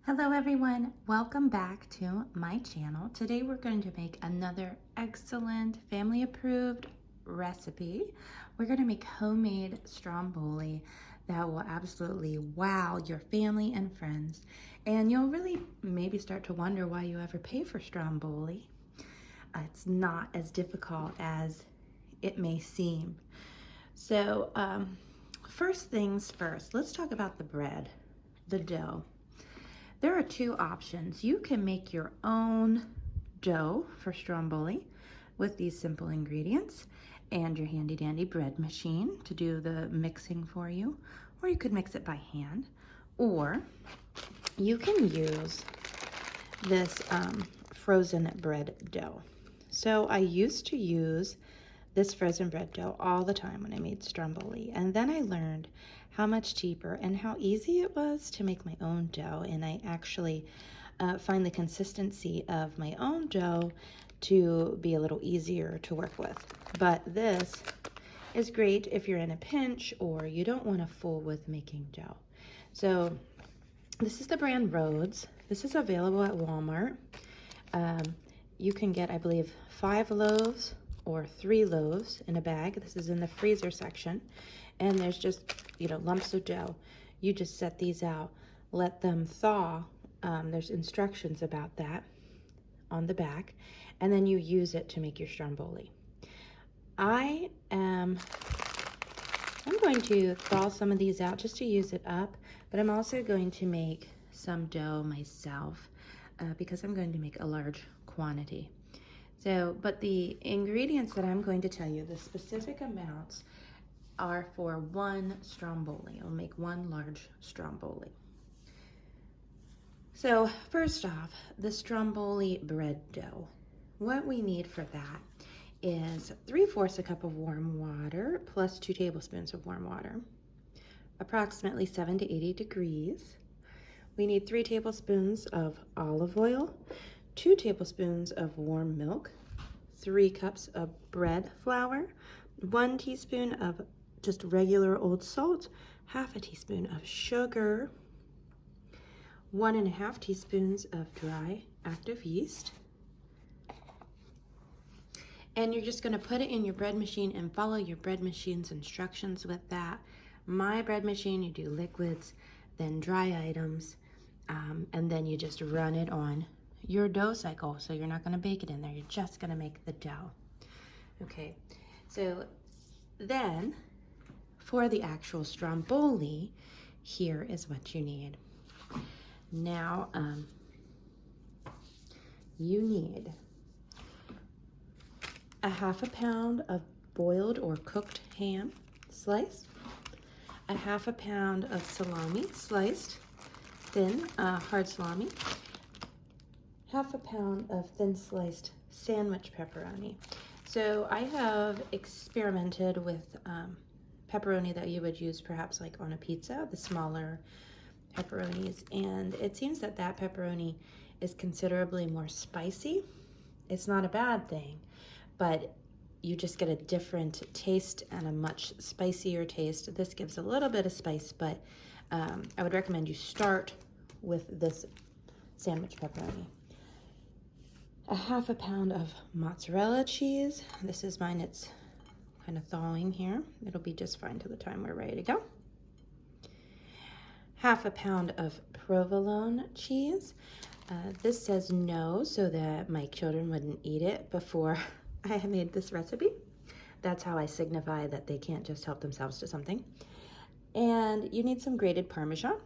Hello everyone, welcome back to my channel. Today we're going to make another excellent family approved recipe. We're going to make homemade stromboli that will absolutely wow your family and friends. And you'll really maybe start to wonder why you ever pay for stromboli. It's not as difficult as it may seem. So first things first, let's talk about the bread, the dough. There are two options. You can make your own dough for stromboli with these simple ingredients and your handy dandy bread machine to do the mixing for you, or you could mix it by hand, or you can use this frozen bread dough. So I used to use this frozen bread dough all the time when I made stromboli, and then I learned how much cheaper and how easy it was to make my own dough, and I actually find the consistency of my own dough to be a little easier to work with. But this is great if you're in a pinch or you don't want to fool with making dough. So this is the brand Rhodes. This is available at Walmart. You can get, I believe, 5 loaves or 3 loaves in a bag. This is in the freezer section, and there's just, lumps of dough. You just set these out, let them thaw. There's instructions about that on the back, and then you use it to make your stromboli. I'm going to thaw some of these out just to use it up, but I'm also going to make some dough myself because I'm going to make a large quantity. So, but the ingredients that I'm going to tell you, the specific amounts, are for 1 stromboli. I'll make 1 large stromboli. So first off, the stromboli bread dough. What we need for that is 3/4 cup of warm water plus 2 tablespoons of warm water, approximately 70 to 80 degrees. We need 3 tablespoons of olive oil, 2 tablespoons of warm milk, 3 cups of bread flour, 1 teaspoon of just regular old salt, 1/2 teaspoon of sugar, 1.5 teaspoons of dry active yeast. And you're just going to put it in your bread machine and follow your bread machine's instructions with that. My bread machine, you do liquids, then dry items, and then you just run it on your dough cycle. So you're not going to bake it in there, you're just going to make the dough. Okay, so then for the actual stromboli, here is what you need. Now, you need 1/2 pound of boiled or cooked ham sliced, 1/2 pound of salami sliced thin, hard salami, 1/2 pound of thin sliced sandwich pepperoni. So I have experimented with pepperoni that you would use perhaps like on a pizza, the smaller pepperonis, and it seems that that pepperoni is considerably more spicy. It's not a bad thing, but you just get a different taste and a much spicier taste. This gives a little bit of spice, but I would recommend you start with this sandwich pepperoni. 1/2 pound of mozzarella cheese. This is mine, it's kind of thawing here. It'll be just fine till the time we're ready to go. 1/2 pound of provolone cheese. This says no so that my children wouldn't eat it before I made this recipe. That's how I signify that they can't just help themselves to something. And you need some grated Parmesan.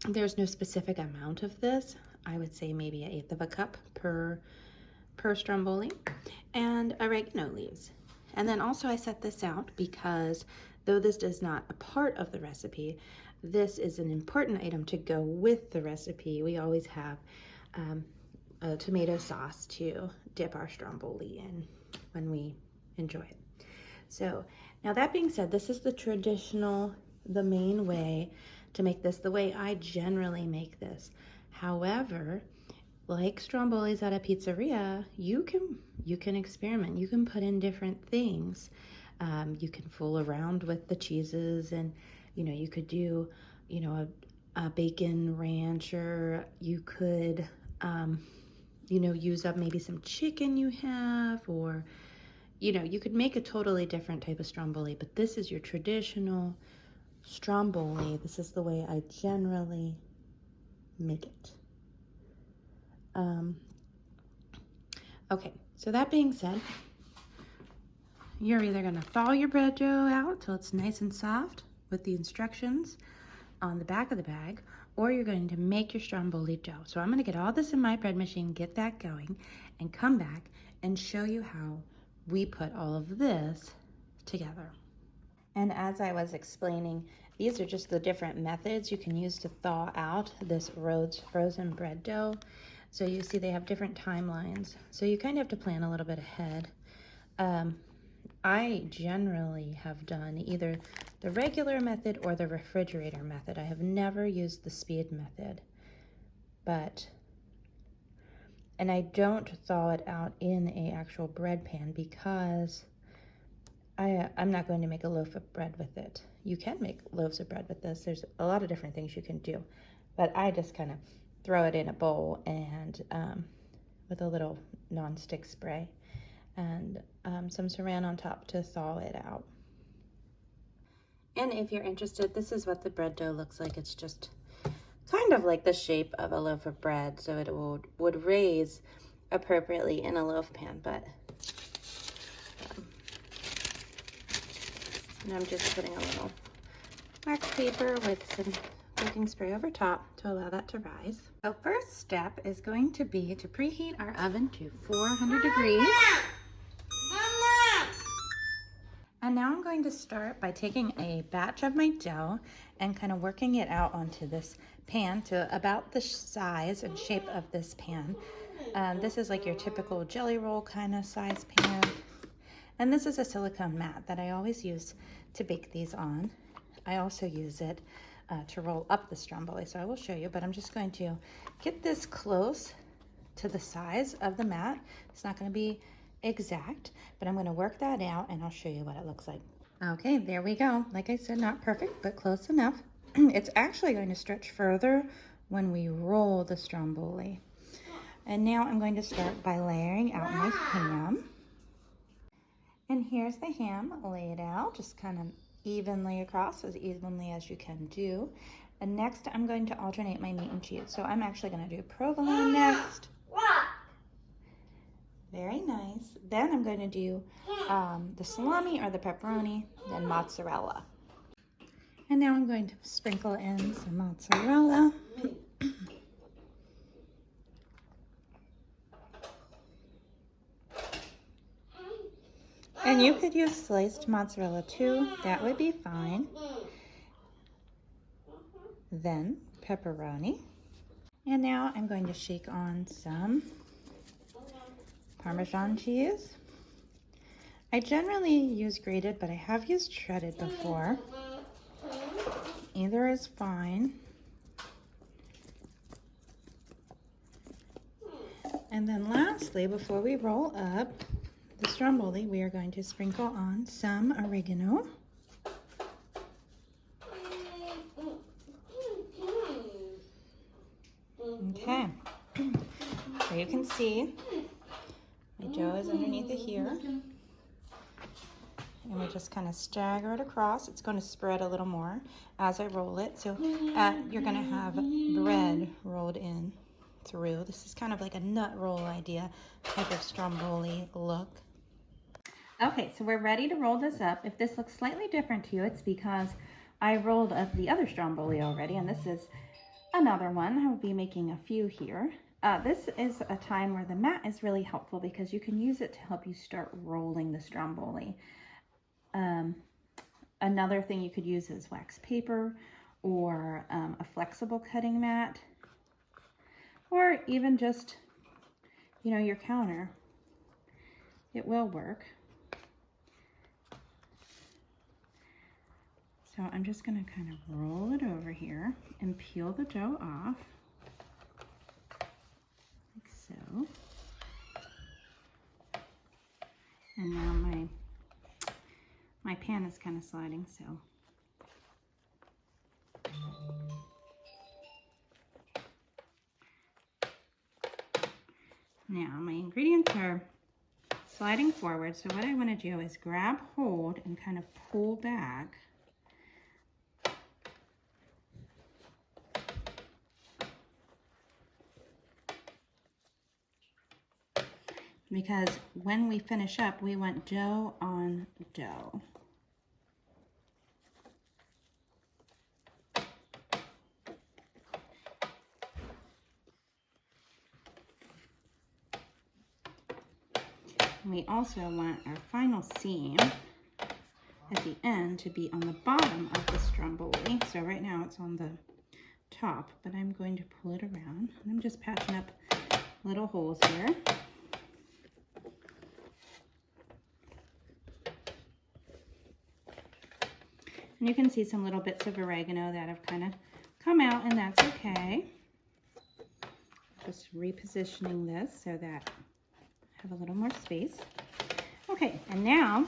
There's no specific amount of this. I would say maybe 1/8 cup per stromboli, and oregano leaves. And then also I set this out because though this is not a part of the recipe, this is an important item to go with the recipe. We always have a tomato sauce to dip our stromboli in when we enjoy it. So now that being said, this is the traditional, the main way to make this, the way I generally make this. However, like strombolis at a pizzeria, you can experiment. You can put in different things. You can fool around with the cheeses, and you could do bacon ranch, or you could, use up maybe some chicken you have, or, you could make a totally different type of stromboli, but this is your traditional stromboli. This is the way I generally make it. Okay, so that being said, you're either gonna thaw your bread dough out till it's nice and soft with the instructions on the back of the bag, or you're going to make your stromboli dough. So I'm gonna get all this in my bread machine, get that going, and come back and show you how we put all of this together. And as I was explaining, these are just the different methods you can use to thaw out this Rhodes frozen bread dough. So you see they have different timelines. So you kind of have to plan a little bit ahead. I generally have done either the regular method or the refrigerator method. I have never used the speed method, and I don't thaw it out in a actual bread pan because I'm not going to make a loaf of bread with it. You can make loaves of bread with this. There's a lot of different things you can do, but I just kind of throw it in a bowl and with a little non-stick spray and some saran on top to thaw it out. And if you're interested, this is what the bread dough looks like. It's just kind of like the shape of a loaf of bread, so it would raise appropriately in a loaf pan, but and I'm just putting a little wax paper with some baking spray over top to allow that to rise. So first step is going to be to preheat our oven to 400 degrees. And now I'm going to start by taking a batch of my dough and kind of working it out onto this pan to about the size and shape of this pan. This is like your typical jelly roll kind of size pan. And this is a silicone mat that I always use to bake these on. I also use it to roll up the stromboli, so I will show you, but I'm just going to get this close to the size of the mat. It's not going to be exact, but I'm going to work that out and I'll show you what it looks like. Okay, there we go. Like I said, not perfect, but close enough. It's actually going to stretch further when we roll the stromboli. And now I'm going to start by layering out my ham. And here's the ham laid out, just kind of evenly across, as evenly as you can do. And next I'm going to alternate my meat and cheese. So I'm actually going to do provolone next. Very nice. Then I'm going to do the salami or the pepperoni, then mozzarella. And now I'm going to sprinkle in some mozzarella. And you could use sliced mozzarella too, that would be fine. Then pepperoni. And now I'm going to shake on some Parmesan cheese. I generally use grated, but I have used shredded before. Either is fine. And then lastly, before we roll up the stromboli, we are going to sprinkle on some oregano. Okay, so you can see my dough is underneath it here. And we just kind of stagger it across. It's going to spread a little more as I roll it. So you're going to have bread rolled in through. This is kind of like a nut roll idea, type of stromboli look. Okay, so we're ready to roll this up. If this looks slightly different to you, it's because I rolled up the other stromboli already, and this is another one. I will be making a few here. This is a time where the mat is really helpful because you can use it to help you start rolling the stromboli. Another thing you could use is wax paper or a flexible cutting mat, or even just, your counter. It will work. So I'm just going to kind of roll it over here and peel the dough off, like so. And now my pan is kind of sliding, so Now my ingredients are sliding forward, so what I want to do is grab hold and kind of pull back. Because when we finish up, we want dough on dough. And we also want our final seam at the end to be on the bottom of the stromboli. So right now it's on the top, but I'm going to pull it around. And I'm just patching up little holes here. And you can see some little bits of oregano that have kind of come out, and that's okay. Just repositioning this so that I have a little more space. Okay, and now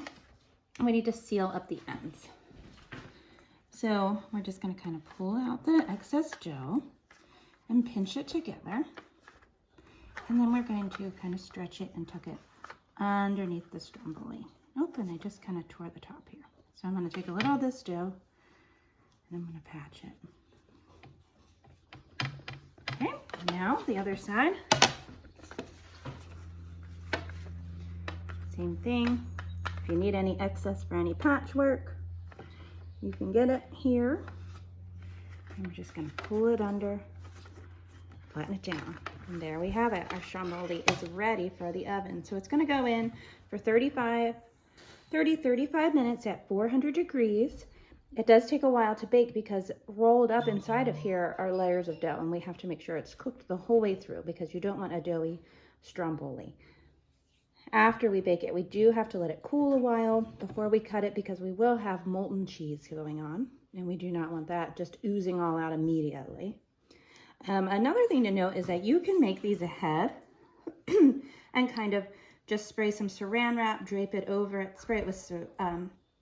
we need to seal up the ends. So we're just going to kind of pull out the excess dough and pinch it together. And then we're going to kind of stretch it and tuck it underneath the stromboli. Oh, and I just kind of tore the top here. So I'm going to take a little of this dough and I'm going to patch it. Okay, now the other side. Same thing. If you need any excess for any patchwork, you can get it here. I'm just going to pull it under, flatten it down. And there we have it. Our stromboli is ready for the oven. So it's going to go in for 35 minutes at 400 degrees. It does take a while to bake because rolled up inside of here are layers of dough, and we have to make sure it's cooked the whole way through because you don't want a doughy stromboli. After we bake it, we do have to let it cool a while before we cut it because we will have molten cheese going on, and we do not want that just oozing all out immediately. Another thing to note is that you can make these ahead and kind of just spray some saran wrap, drape it over it, spray it with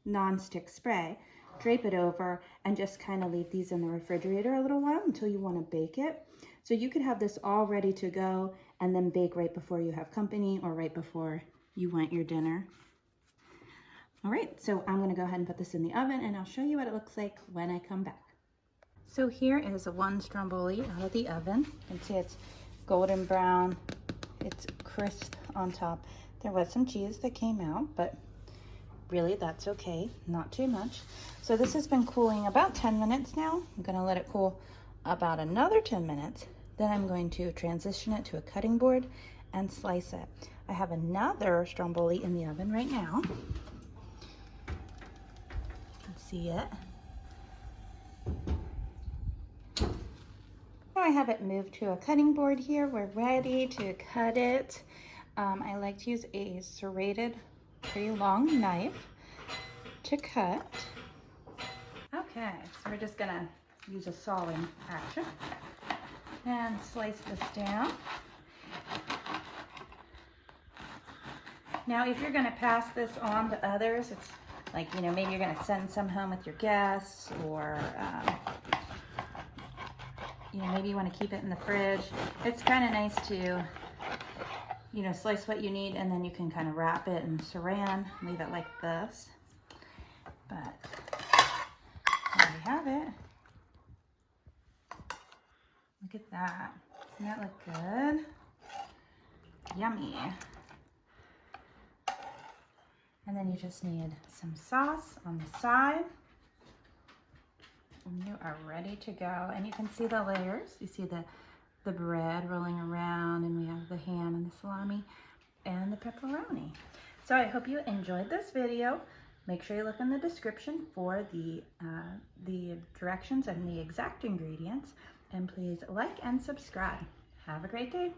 non-stick spray, drape it over, and just kind of leave these in the refrigerator a little while until you want to bake it. So you could have this all ready to go and then bake right before you have company or right before you want your dinner. All right, so I'm going to go ahead and put this in the oven and I'll show you what it looks like when I come back. So here is one stromboli out of the oven. You can see it's golden brown. It's crisp on top. There was some cheese that came out, but really that's okay, not too much. So this has been cooling about 10 minutes now. I'm gonna let it cool about another 10 minutes. Then I'm going to transition it to a cutting board and slice it. I have another stromboli in the oven right now. You can see it. I have it moved to a cutting board here. We're ready to cut it. I like to use a serrated, pretty long knife to cut. Okay, so we're just gonna use a sawing action and slice this down. Now, if you're gonna pass this on to others, it's like, you know, maybe you're gonna send some home with your guests, or you know, maybe you want to keep it in the fridge. It's kind of nice to, you know, slice what you need and then you can kind of wrap it in saran, leave it like this. But there we have it. Look at that. Doesn't that look good? Yummy. And then you just need some sauce on the side. And you are ready to go. And you can see the layers. You see the bread rolling around, and we have the ham and the salami and the pepperoni. So I hope you enjoyed this video. Make sure you look in the description for the directions and the exact ingredients. And please like and subscribe. Have a great day.